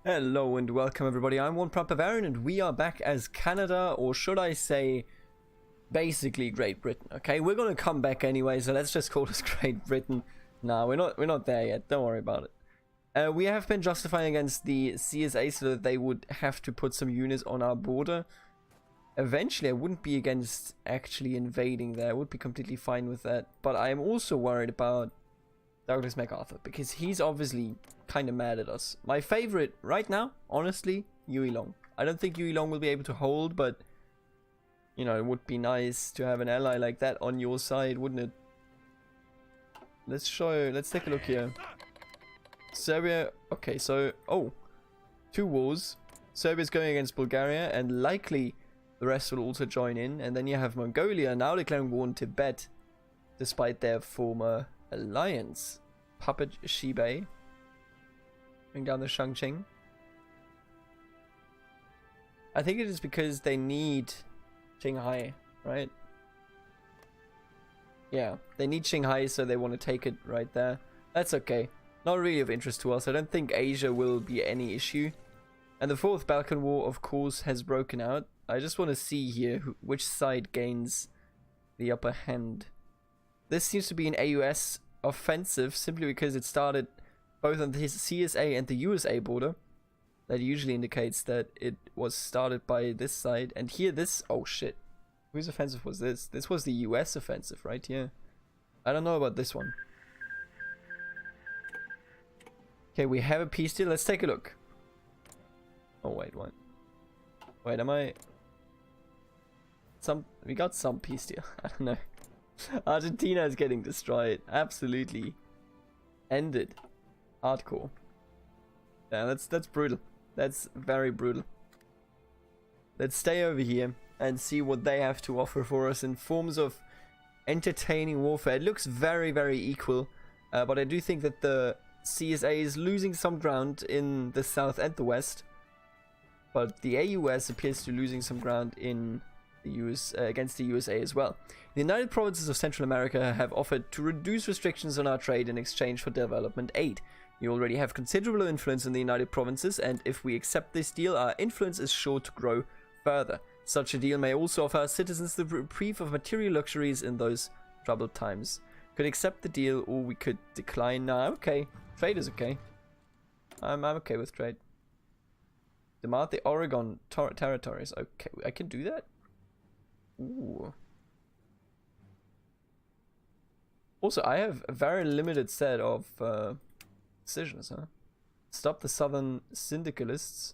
Hello and welcome everybody, I'm Bavarian and we are back as Canada, or should I say basically Great Britain. Okay, we're gonna come back anyway, so let's just call this Great Britain. No, we're not there yet, don't worry about it. We have been justifying against the CSA so that they would have to put some units on our border. Eventually I wouldn't be against actually invading there, I would be completely fine with that, but I am also worried about Douglas MacArthur, because he's obviously kind of mad at us. My favorite right now, honestly, Huey Long. I don't think Huey Long will be able to hold, but you know, it would be nice to have an ally like that on your side, wouldn't it? Let's take a look here. Serbia, okay, so, two wars. Serbia's going against Bulgaria, and likely the rest will also join in. And then you have Mongolia now declaring war on Tibet, despite their former alliance. Puppet Shibei. Bring down the Shangqing. I think it is because they need Qinghai, right? Yeah, they need Qinghai, so they want to take it right there. That's okay. Not really of interest to us. I don't think Asia will be any issue. And the Fourth Balkan War, of course, has broken out. I just want to see here which side gains the upper hand. This seems to be an AUS offensive simply because it started both on the CSA and the USA border. That usually indicates that it was started by this side. And here this... Oh shit. Whose offensive was this? This was the US offensive, right? Yeah. I don't know about this one. Okay, we have a peace deal. Let's take a look. Oh wait, what? Wait, am I... We got some peace deal. I don't know. Argentina is getting destroyed. Absolutely ended. Hardcore. Yeah, that's brutal. That's very brutal. Let's stay over here and see what they have to offer for us in forms of entertaining warfare. It looks very, very equal, but I do think that the CSA is losing some ground in the south and the west, but the AUS appears to be losing some ground in the US against the USA as well. The United Provinces of Central America have offered to reduce restrictions on our trade in exchange for development aid. You already have considerable influence in the United Provinces, and if we accept this deal, our influence is sure to grow further. Such a deal may also offer our citizens the reprieve of material luxuries in those troubled times. Could accept the deal, or we could decline. Nah, okay. Trade is okay. I'm okay with trade. Demand the Oregon territories. Okay, I can do that? Ooh. Also, I have a very limited set of decisions, huh? Stop the southern syndicalists.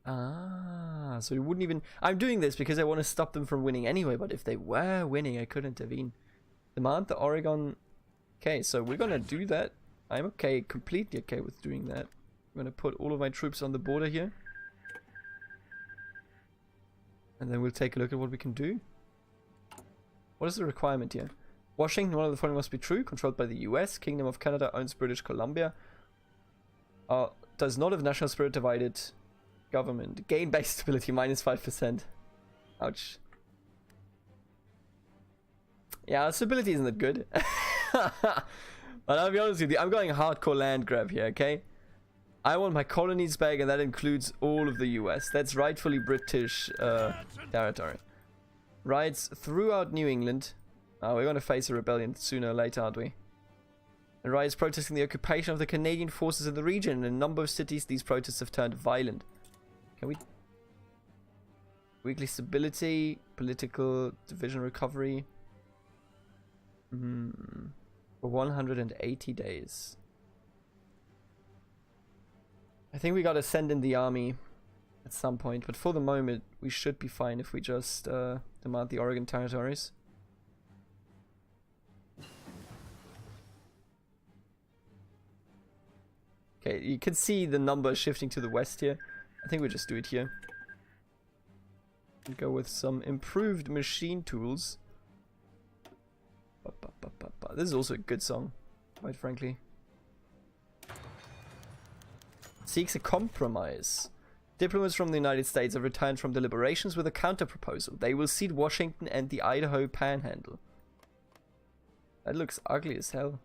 Ah, so we wouldn't even... I'm doing this because I want to stop them from winning anyway, but if they were winning, I could intervene. Demand the Oregon... Okay, so we're gonna do that. I'm okay, completely okay with doing that. I'm gonna put all of my troops on the border here. And then we'll take a look at what we can do. What is the requirement here? Washington, one of the following must be true. Controlled by the US. Kingdom of Canada owns British Columbia. Does not have national spirit, divided government. Gain base stability minus 5%. Ouch. Yeah, stability isn't that good. But I'll be honest with you, I'm going hardcore land grab here, okay? I want my colonies back, and that includes all of the US. That's rightfully British territory. Rights throughout New England. We're going to face a rebellion sooner or later, aren't we? And riots protesting the occupation of the Canadian forces in the region. In a number of cities, these protests have turned violent. Can we... Weekly stability, political division recovery. For 180 days. I think we gotta send in the army at some point, but for the moment, we should be fine if we just demand the Oregon territories. Okay, you can see the number shifting to the west here. I think we'll just do it here. And go with some improved machine tools. This is also a good song, quite frankly. Seeks a compromise. Diplomats from the United States have returned from deliberations with a counter-proposal. They will cede Washington and the Idaho Panhandle. That looks ugly as hell.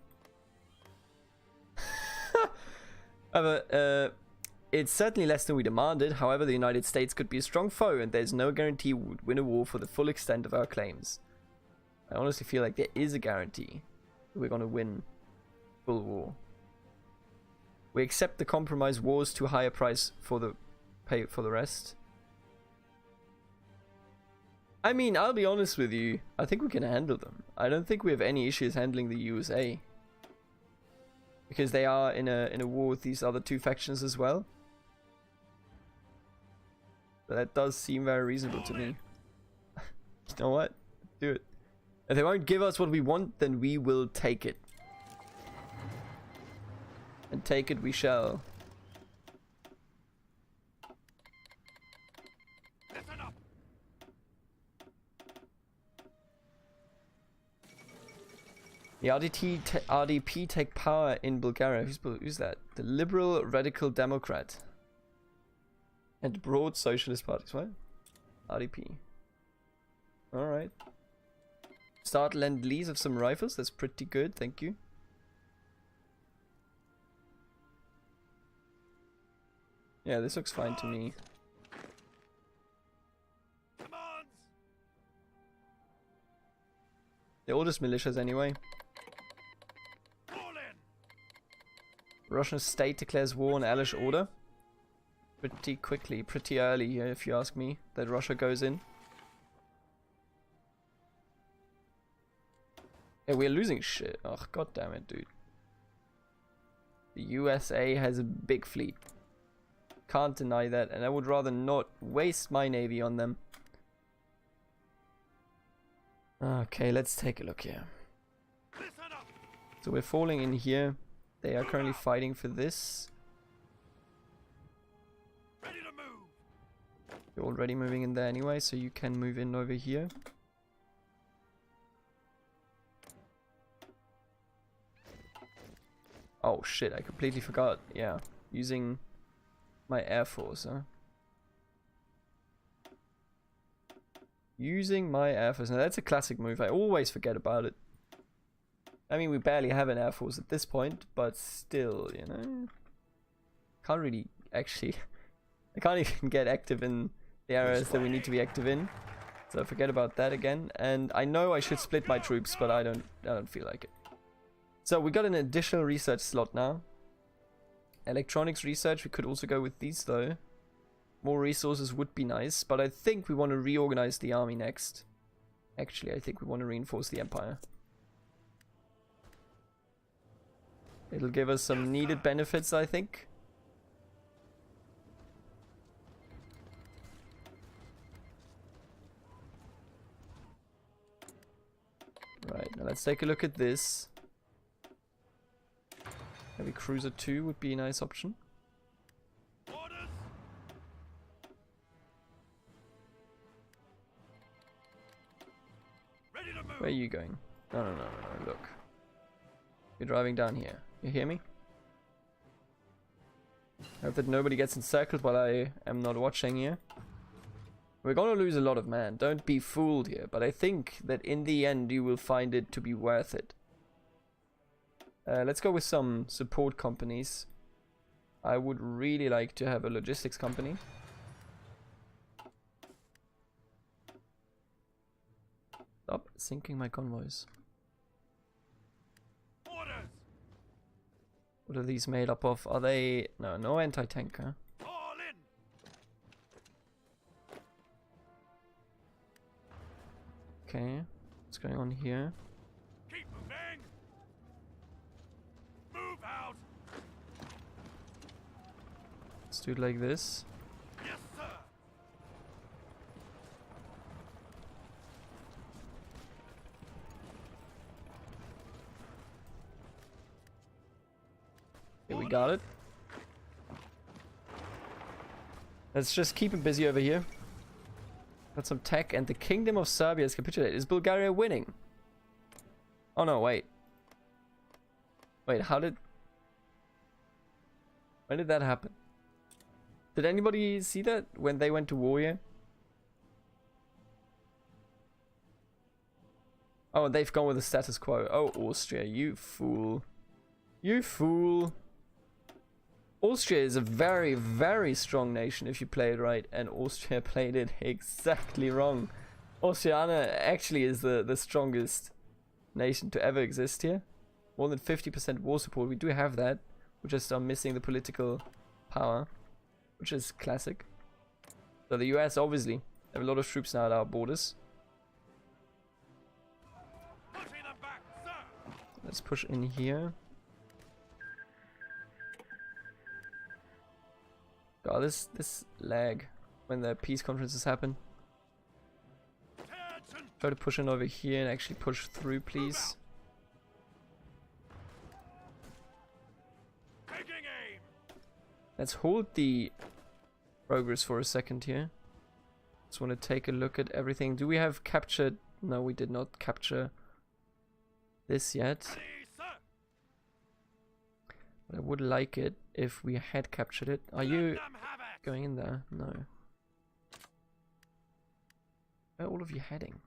However, it's certainly less than we demanded. However, the United States could be a strong foe, and there's no guarantee we would win a war for the full extent of our claims. I honestly feel like there is a guarantee that we're going to win full war. We accept the compromise wars to a higher price for the pay for the rest. I mean, I'll be honest with you. I think we can handle them. I don't think we have any issues handling the USA, because they are in a war with these other two factions as well. But that does seem very reasonable to me. You know what? Do it. If they won't give us what we want, then we will take it. And take it we shall. The RDP take power in Bulgaria. Who's that? The Liberal Radical Democrat. And Broad Socialist Parties. What? RDP. Alright. Start lend-lease of some rifles. That's pretty good. Thank you. Yeah, this looks fine to me. They're all just militias anyway. Russian state declares war on Allish order. Pretty quickly, pretty early, if you ask me, that Russia goes in. Yeah, we're losing shit. Oh, god damn it, dude. The USA has a big fleet. Can't deny that, and I would rather not waste my navy on them. Okay, let's take a look here. So we're falling in here. They are currently fighting for this. You're already moving in there anyway, so you can move in over here. Oh shit, I completely forgot. Yeah, using my air force, huh? Using my air force. Now that's a classic move. I always forget about it. I mean, we barely have an air force at this point, but still, you know. Can't really actually. I can't even get active in the areas that we need to be active in. So forget about that again. And I know I should split my troops, but I don't feel like it. So we got an additional research slot now. Electronics research. We could also go with these though. More resources would be nice, but I think we want to reorganize the army next. Actually, I think we want to reinforce the empire. It'll give us some needed benefits, I think. Right, now let's take a look at this. Maybe Cruiser 2 would be a nice option. Where are you going? No, look. You're driving down here. You hear me? I hope that nobody gets encircled while I am not watching here. We're gonna lose a lot of men. Don't be fooled here. But I think that in the end you will find it to be worth it. Let's go with some support companies. I would really like to have a logistics company. Stop sinking my convoys. Orders. What are these made up of? Are they... No anti-tank, huh? All in. Okay, what's going on here? Keep moving. Move out. Let's do it like this. Yes, sir. Okay, we got it. Let's just keep him busy over here. Got some tech, and the Kingdom of Serbia has capitulated. Is Bulgaria winning? Oh no, wait. Wait, how did... When did that happen? Did anybody see that when they went to war here? Oh, they've gone with the status quo. Oh, Austria, you fool. You fool. Austria is a very, very strong nation if you play it right, and Austria played it exactly wrong. Austriana actually is the strongest nation to ever exist here. More than 50% war support. We do have that. We just are missing the political power, which is classic. So the US obviously have a lot of troops now at our borders. Let's push in here. God, this lag when the peace conferences happen. Try to push in over here and actually push through, please. Let's hold the progress for a second here. Just want to take a look at everything. Do we have captured? No, we did not capture this yet. But I would like it if we had captured it. Are you going in there? No. Where are all of you heading?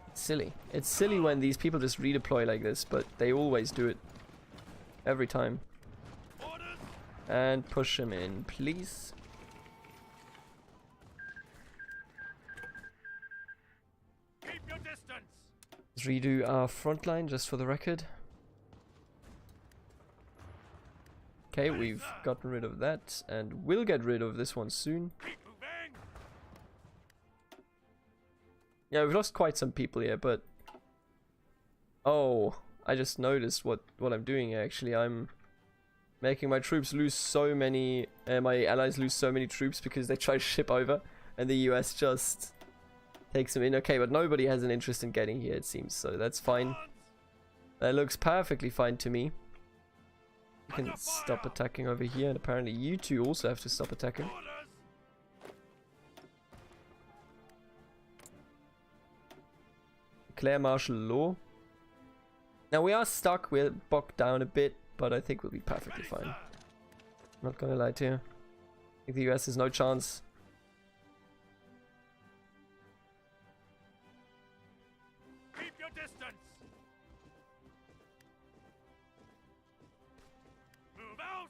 It's silly. It's silly when these people just redeploy like this, but they always do it. Every time. And push him in, please. Keep your distance. Let's redo our front line just for the record. Okay, we've gotten rid of that, and we'll get rid of this one soon. Yeah, we've lost quite some people here, but... Oh, I just noticed what I'm doing here, actually. I'm making my troops lose so many... my allies lose so many troops because they try to ship over, and the US just takes them in. Okay, but nobody has an interest in getting here, it seems, so that's fine. That looks perfectly fine to me. You can stop attacking over here, and apparently you two also have to stop attacking. Declare martial law. Now we are stuck, we're bogged down a bit, but I think we'll be perfectly fine. Not gonna lie to you. I think the US has no chance. Keep your distance. Move out.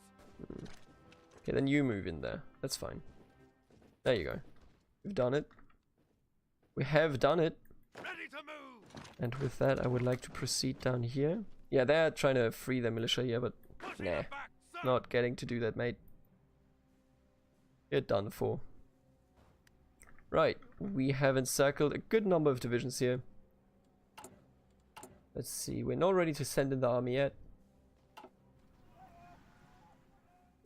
Okay, then you move in there. That's fine. There you go. We've done it. We have done it. Ready to move. And with that, I would like to proceed down here. Yeah, they're trying to free their militia here, but nah. Not getting to do that, mate. You're done for. Right, we have encircled a good number of divisions here. Let's see, we're not ready to send in the army yet.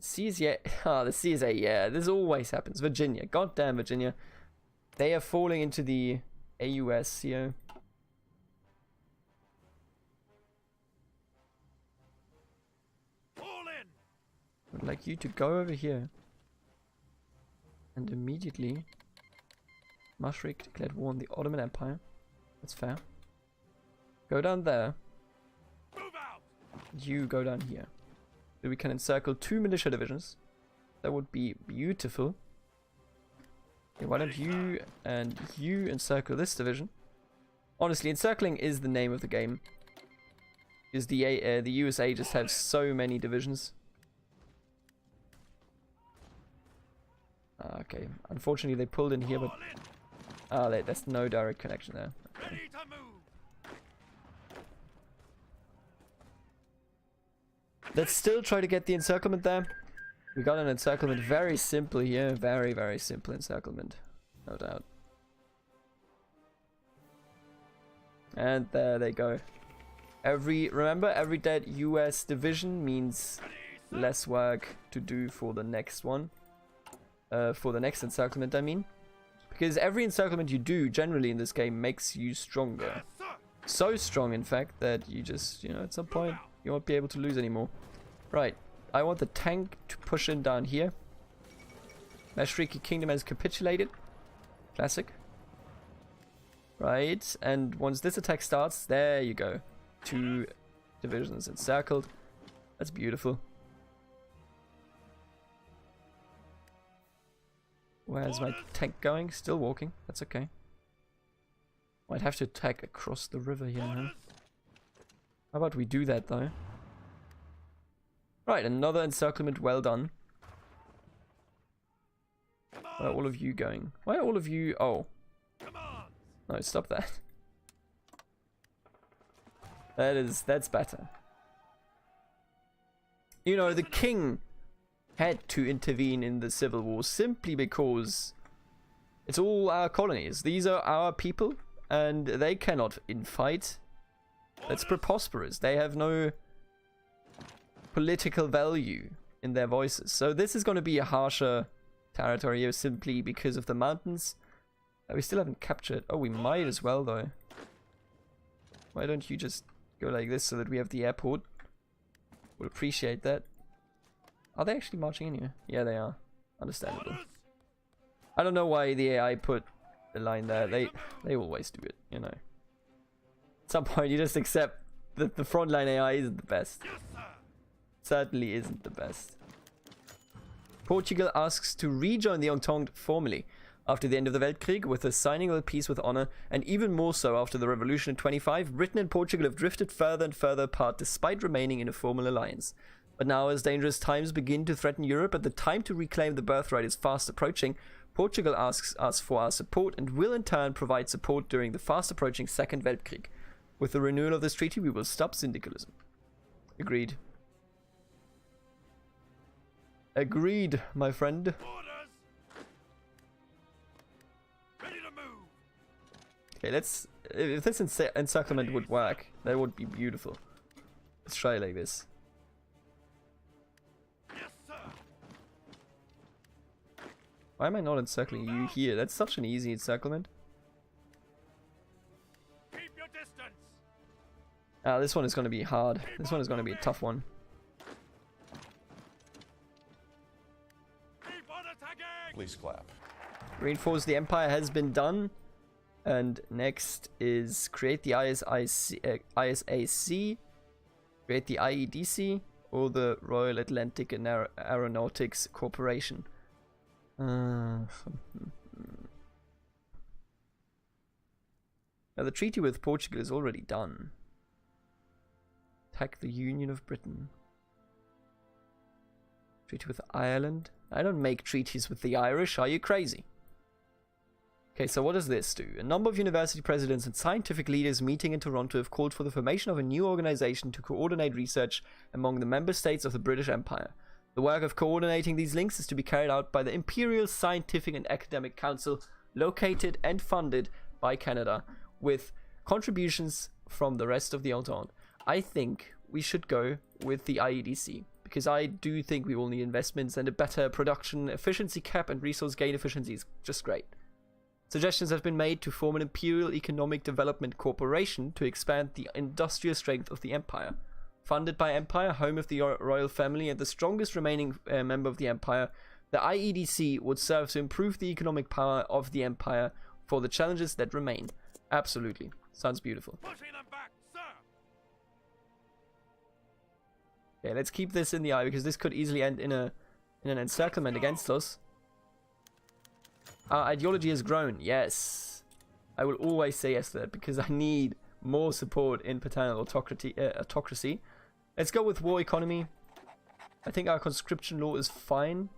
CSA, the CSA, yeah, this always happens. Virginia, goddamn Virginia. They are falling into the AUS here. I'd like you to go over here and immediately Maastricht declared war on the Ottoman Empire. That's fair. Go down there. Move out. You go down here. So we can encircle 2 militia divisions. That would be beautiful. Okay, why don't you and you encircle this division? Honestly, encircling is the name of the game. Because the USA just have so many divisions. Okay, unfortunately they pulled in here, but there's no direct connection there. Okay. Ready to move. Let's still try to get the encirclement there. We got an encirclement very simple here, very, very simple encirclement, no doubt. And there they go. Remember, every dead US division means less work to do for the next one. For the next encirclement, I mean. Because every encirclement you do, generally in this game, makes you stronger. So strong, in fact, that you just, at some point, you won't be able to lose anymore. Right, I want the tank to push in down here. Maastricht Kingdom has capitulated. Classic. Right, and once this attack starts, there you go. 2 divisions encircled. That's beautiful. Where's my tank going? Still walking. That's okay. Might have to attack across the river here, huh? How about we do that, though? Right, another encirclement well done. Where are all of you going? Why are all of you... Oh. Commands. No, stop that. That's better. You know, the king had to intervene in the civil war simply because it's all our colonies. These are our people, and they cannot infight. That's preposterous. They have no political value in their voices. So this is going to be a harsher territory here simply because of the mountains. We still haven't captured. Oh, we might as well, though. Why don't you just go like this so that we have the airport? We'll appreciate that. Are they actually marching in here? Yeah, they are. Understandable. Orders. I don't know why the AI put the line there. They always do it, you know. At some point, you just accept that the frontline AI isn't the best. Yes, sir. Certainly isn't the best. Portugal asks to rejoin the Entente formally after the end of the Weltkrieg with the signing of a peace with honor, and even more so after the revolution in 25. Britain and Portugal have drifted further and further apart despite remaining in a formal alliance. But now, as dangerous times begin to threaten Europe and the time to reclaim the birthright is fast approaching, Portugal asks us for our support and will in turn provide support during the fast approaching Second Weltkrieg. With the renewal of this treaty, we will stop syndicalism. Agreed. Agreed, my friend. Orders. Ready to move. Okay, let's... If this encirclement would work, that would be beautiful. Let's try it like this. Yes, sir. Why am I not encircling you here? That's such an easy encirclement. Keep your distance. Ah, this one is going to be hard. This one is going to be a tough one. Keep on attacking. Please clap. Reinforce the Empire has been done. And next is create the ISAC, create the IEDC, or the Royal Atlantic and Aeronautics Corporation. Now the treaty with Portugal is already done. Attack the Union of Britain. Treaty with Ireland. I don't make treaties with the Irish, are you crazy? Okay, so what does this do? A number of university presidents and scientific leaders meeting in Toronto have called for the formation of a new organization to coordinate research among the member states of the British Empire. The work of coordinating these links is to be carried out by the Imperial Scientific and Academic Council, located and funded by Canada, with contributions from the rest of the Entente. I think we should go with the IEDC, because I do think we will need investments and a better production efficiency cap, and resource gain efficiency is just great. Suggestions have been made to form an Imperial Economic Development Corporation to expand the industrial strength of the Empire. Funded by Empire, home of the royal family, and the strongest remaining member of the Empire, the IEDC would serve to improve the economic power of the Empire for the challenges that remain. Absolutely. Sounds beautiful. Pushing them back, sir. Okay, let's keep this in the eye, because this could easily end in an encirclement against us. Our ideology has grown, yes. I will always say yes to that, because I need more support in paternal autocracy. Let's go with war economy. I think our conscription law is fine,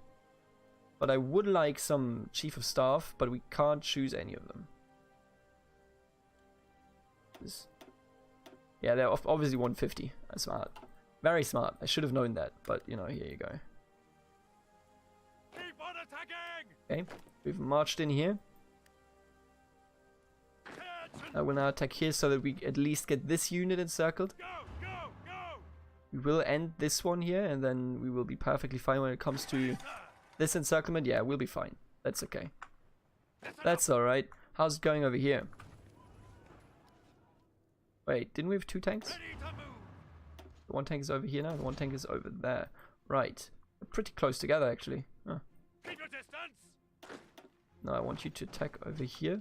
but I would like some chief of staff, but we can't choose any of them. Yeah, they're obviously 150. That's smart. Very smart. I should have known that, but you know, here you go. Keep on attacking. Okay, we've marched in here. I will now attack here so that we at least get this unit encircled. Go, go, go. We will end this one here, and then we will be perfectly fine when it comes to this encirclement. Yeah, we'll be fine. That's okay. That's alright. How's it going over here? Wait, didn't we have two tanks? Ready to move. The one tank is over here now, the one tank is over there. Right. We're pretty close together, actually. Oh. Keep your distance. Now I want you to attack over here,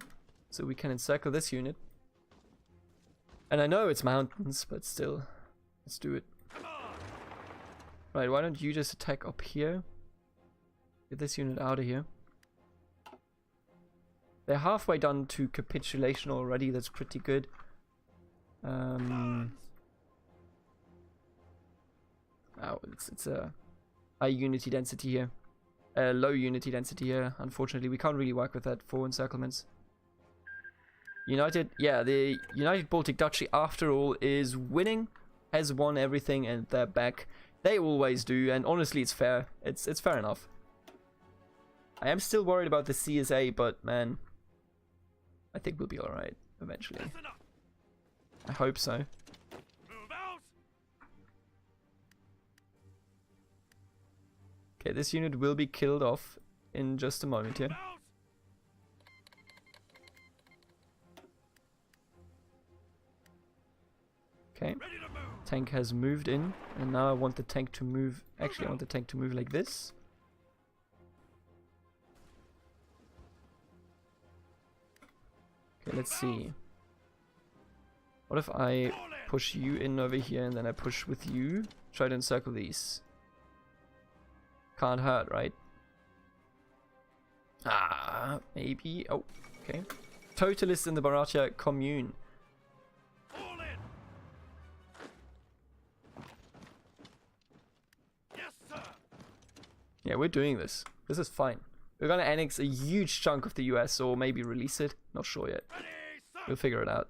so we can encircle this unit. And I know it's mountains, but still, let's do it. Come on. Right, why don't you just attack up here? Get this unit out of here. They're halfway done to capitulation already, that's pretty good. Oh, it's a high unity density here. low unity density here. Unfortunately, we can't really work with that for encirclements. United, yeah, the United Baltic Duchy, after all, is winning, has won everything, and they're back. They always do, and honestly, it's fair. It's fair enough. I am still worried about the CSA, but man, I think we'll be alright eventually. I hope so. Move out. Okay, this unit will be killed off in just a moment here. Move out. Okay, Ready to move. tank has moved in, and now I want the tank to move. Actually, I want the tank to move like this. Okay, let's see. What if I push you in over here and then I push with you? Try to encircle these. Can't hurt, right? Ah, maybe. Oh, okay. Totalists in the Baratia commune. All in. Yes, sir. Yeah, we're doing this. This is fine. We're gonna annex a huge chunk of the US or maybe release it. Not sure yet. Ready, sir. We'll figure it out.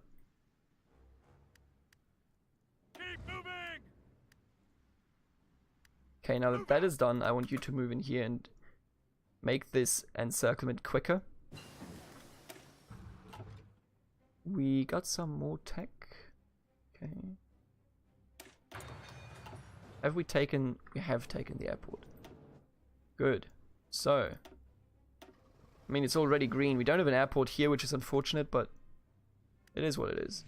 Keep moving. Okay, now that that is done, I want you to move in here and make this encirclement quicker. We got some more tech. Okay. Have we taken... We have taken the airport. Good. So... I mean, it's already green. We don't have an airport here, which is unfortunate, but it is what it is.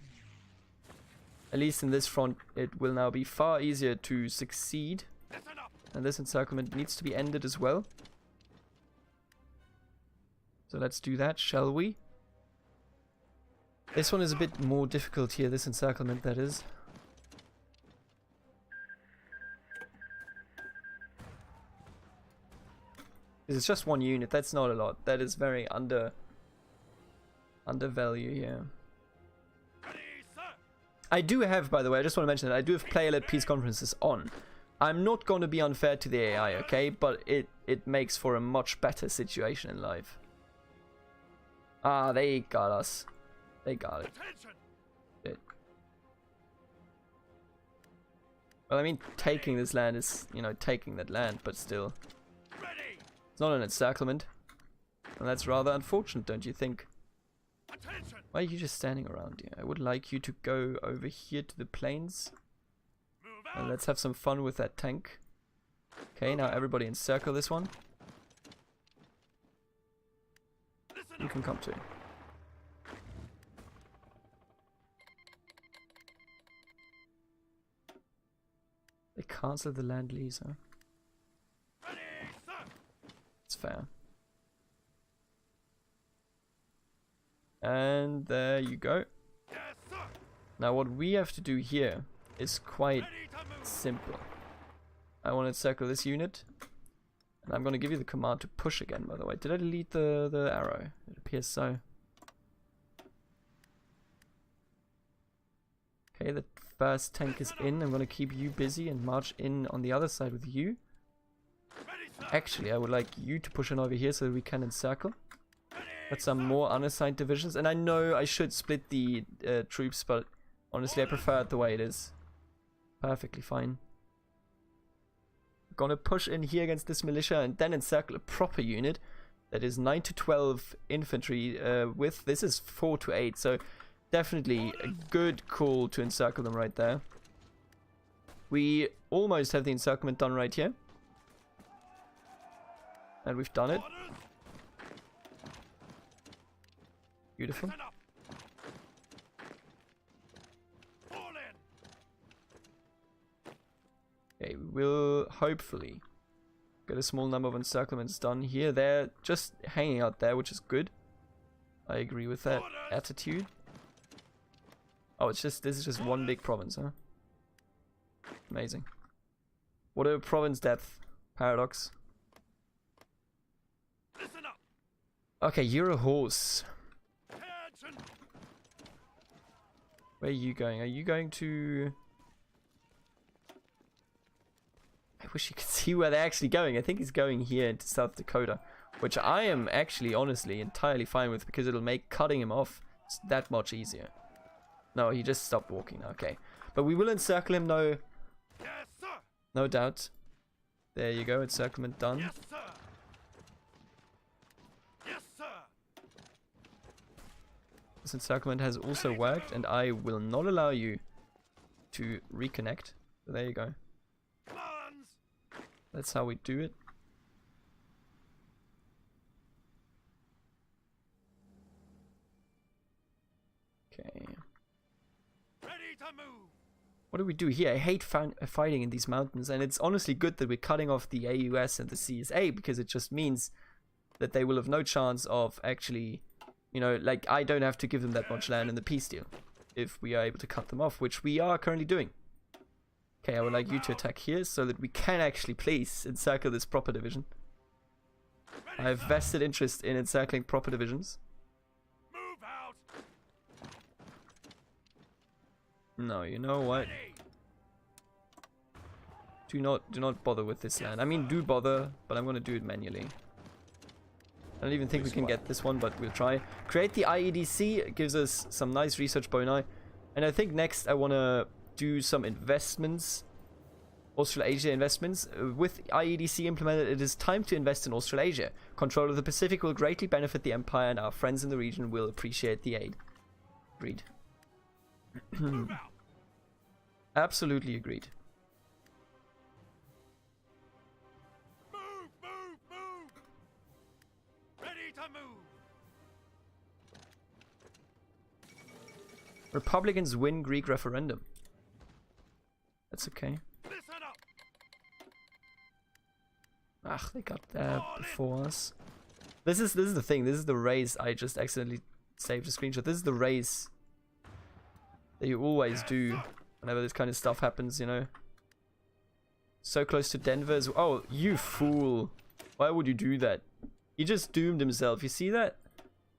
At least in this front, it will now be far easier to succeed. Listen up. And this encirclement needs to be ended as well. So let's do that, shall we? This one is a bit more difficult here, this encirclement, that is. It's just one unit, that's not a lot. That is very undervalue here. Ready, sir. I do have, by the way, I just want to mention that I do have player-led peace conferences on. I'm not going to be unfair to the AI, okay? But it makes for a much better situation in life. Ah, they got us. They got it. Attention. Shit. Well, I mean, taking this land is, you know, taking that land, but still. Ready. It's not an encirclement. And that's rather unfortunate, don't you think? Attention. Why are you just standing around here? I would like you to go over here to the plains. Move And out. let's have some fun with that tank. Okay, now everybody encircle this one. Listen You up. can come too. They cancelled the land lease, huh? Ready, sir. It's fair. And there you go. Yes, sir. Now what we have to do here is quite Ready to move. simple. I want to encircle this unit. And I'm going to give you the command to push again, by the way. Did I delete the arrow? It appears so. Okay, the first tank is in. I'm going to keep you busy and march in on the other side with you. Ready, sir. Actually, I would like you to push in over here so that we can encircle. Ready, Got some more unassigned divisions. And I know I should split the troops, but honestly, I prefer it the way it is. Perfectly fine. Gonna push in here against this militia and then encircle a proper unit that is 9 to 12 infantry with, this is 4 to 8, so definitely a good call to encircle them right there. We almost have the encirclement done right here. And we've done it. Orders. Beautiful. Listen up. Fall in. Okay, we will hopefully get a small number of encirclements done here. They're just hanging out there, which is good. I agree with that attitude. Oh, it's just, this is just one big province, huh? Amazing. What a province depth paradox. Listen up. Okay, you're a horse. Attention. Where are you going? Are you going to... I wish you could see where they're actually going. I think he's going here into South Dakota, which I am actually, honestly, entirely fine with because it'll make cutting him off that much easier. No, he just stopped walking. Okay. But we will encircle him, Yes, sir. no doubt. There you go, encirclement done. Yes, sir. Yes, sir. This encirclement has also worked, and I will not allow you to reconnect. So there you go. Guns. That's how we do it. Okay. Ready to move. What do we do here? I hate fighting in these mountains, and it's honestly good that we're cutting off the AUS and the CSA, because it just means that they will have no chance of actually, you know, like, I don't have to give them that much land in the peace deal if we are able to cut them off, which we are currently doing. Okay, I would like you to attack here so that we can actually please encircle this proper division. I have vested interest in encircling proper divisions. Move out. No, you know what? Ready. Do not bother with this land. I mean, do bother, but I'm gonna do it manually. I don't even think we can get this one, but we'll try. Create the IEDC. It gives us some nice research boni. And I think next I wanna do some investments. Australasia investments. With IEDC implemented, it is time to invest in Australasia. Control of the Pacific will greatly benefit the Empire, and our friends in the region will appreciate the aid. Agreed. Move out. Absolutely agreed. Move, move, move. Ready to move. Republicans win Greek referendum. That's okay. Listen up. Ach, they got there before us. This is the thing. This is the race. I just accidentally saved a screenshot. This is the race that you always do whenever this kind of stuff happens, you know. So close to Denver as well. Oh, you fool. Why would you do that? He just doomed himself. You see that?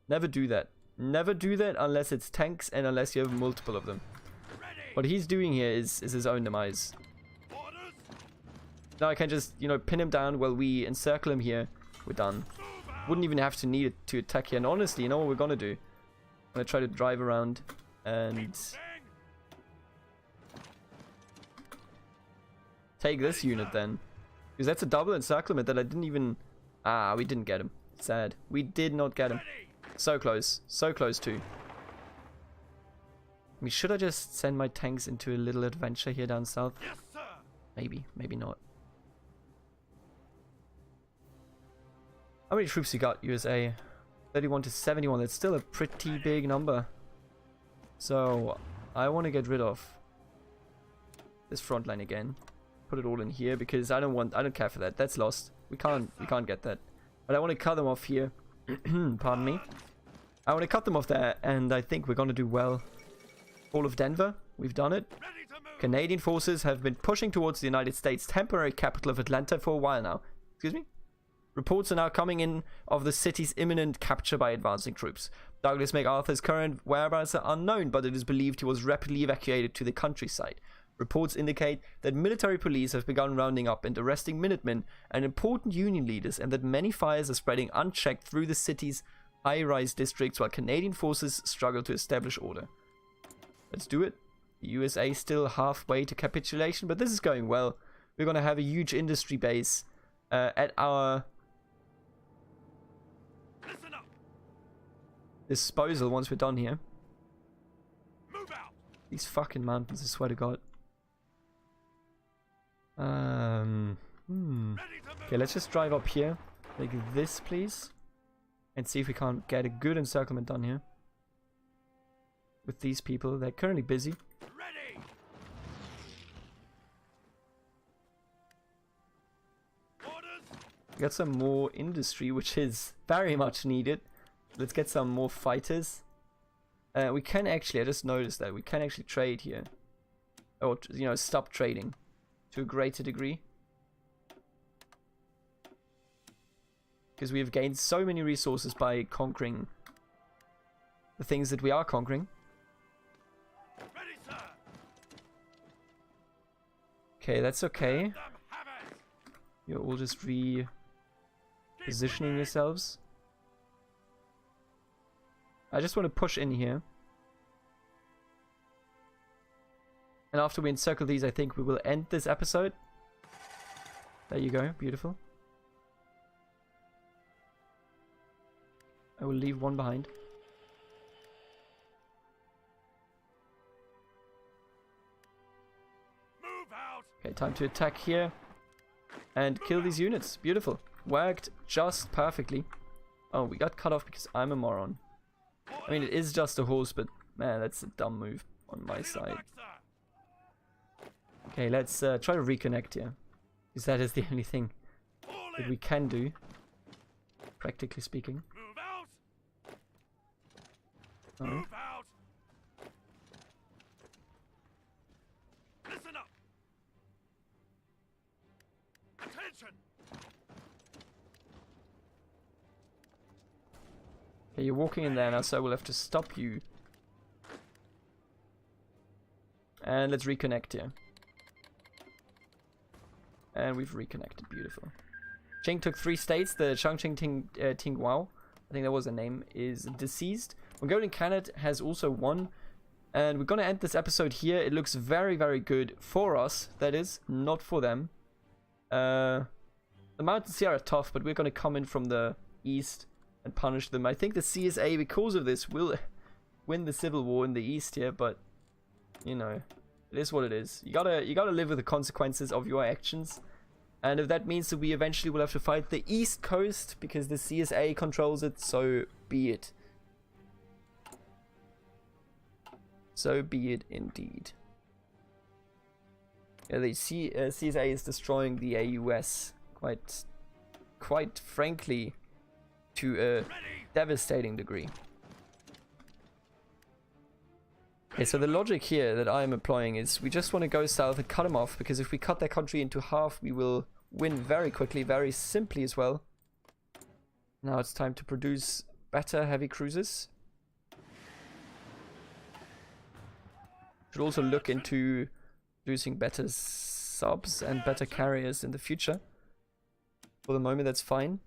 Never do that. Never do that unless it's tanks and unless you have multiple of them. Ready. What he's doing here is his own demise. Orders. Now I can just, you know, pin him down while we encircle him here. We're done. Move out. Wouldn't even have to need it to attack here. And honestly, you know what we're gonna do? I'm gonna try to drive around and Bang. take this unit then. Because that's a double encirclement that I didn't even... Ah, we didn't get him. Sad. We did not get him. Ready. So close. So close too. I mean, should I just send my tanks into a little adventure here down south? Yes, sir. Maybe. Maybe not. How many troops you got, USA? 31 to 71. That's still a pretty big number. So, I want to get rid of this front line again. Put it all in here because I don't care for that. That's lost. We can't get that. But I want to cut them off here. Pardon me. I want to cut them off there, and I think we're going to do well. All of Denver, we've done it. Ready to move. Canadian forces have been pushing towards the United States' temporary capital of Atlanta for a while now. Excuse me? Reports are now coming in of the city's imminent capture by advancing troops. Douglas MacArthur's current whereabouts are unknown, but it is believed he was rapidly evacuated to the countryside. Reports indicate that military police have begun rounding up and arresting Minutemen and important Union leaders, and that many fires are spreading unchecked through the city's high-rise districts while Canadian forces struggle to establish order. Let's do it. The USA is still halfway to capitulation, but this is going well. We're going to have a huge industry base at our Listen up. disposal once we're done here. Move out. These fucking mountains, I swear to God. Okay, Ready to move. let's just drive up here. Like this, please. And see if we can't get a good encirclement done here. With these people. They're currently busy. Ready. Orders. We got some more industry, which is very much needed. Let's get some more fighters. We can actually, I just noticed that we can actually trade here. Or, you know, stop trading to a greater degree. Because we have gained so many resources by conquering the things that we are conquering. Ready, sir. Okay, that's okay. Let them have it. You're all just repositioning yourselves. I just want to push in here. And after we encircle these, I think we will end this episode. There you go, beautiful. I will leave one behind. Move out. Okay, time to attack here. And kill these units. Beautiful. Worked just perfectly. Oh, we got cut off because I'm a moron. I mean, it is just a horse, but man, that's a dumb move on my side. Okay, let's try to reconnect here. Because that is the only thing that we can do, practically speaking. Move out. Oh. Move out. Listen up. Attention. Okay, you're walking in there now, so we'll have to stop you. And let's reconnect here. And we've reconnected, beautiful. Qing took 3 states. The Changqing Ting Wao, I think that was the name, is deceased. Mongolian Khanate has also won. And we're going to end this episode here. It looks very, very good for us, that is, not for them. The mountains here are tough, but we're going to come in from the east and punish them. I think the CSA, because of this, will win the civil war in the east here, but, you know, it is what it is. You gotta live with the consequences of your actions. And if that means that we eventually will have to fight the east coast because the CSA controls it, so be it. So be it indeed. Yeah, the CSA is destroying the AUS quite frankly to a devastating degree. Okay, so the logic here that I'm employing is we just want to go south and cut them off, because if we cut their country into half, we will win very quickly, very simply as well. Now it's time to produce better heavy cruisers. Should also look into producing better subs and better carriers in the future. For the moment, that's fine.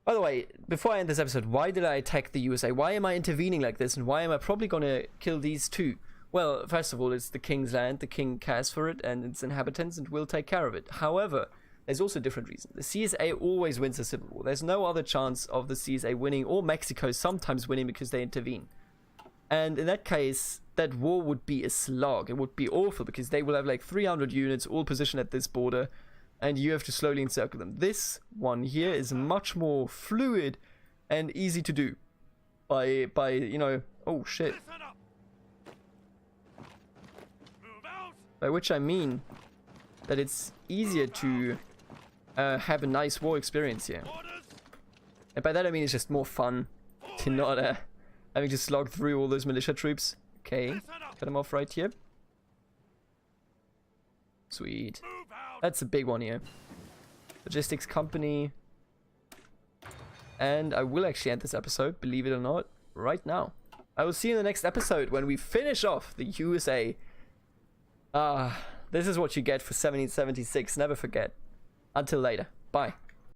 By the way, before I end this episode, why did I attack the USA? Why am I intervening like this? And why am I probably gonna kill these two? Well, first of all, it's the king's land. The king cares for it and its inhabitants and will take care of it. However, there's also a different reason. The CSA always wins a civil war. There's no other chance of the CSA winning, or Mexico sometimes winning, because they intervene. And in that case, that war would be a slog. It would be awful, because they will have like 300 units all positioned at this border, and you have to slowly encircle them. This one here is much more fluid and easy to do. By you know, oh shit. By which I mean that it's easier to have a nice war experience here. And by that I mean it's just more fun to not having to slog through all those militia troops. Okay, cut them off right here. Sweet. That's a big one here. Logistics company. And I will actually end this episode, believe it or not, right now. I will see you in the next episode when we finish off the USA. This is what you get for 1776. Never forget. Until later. Bye.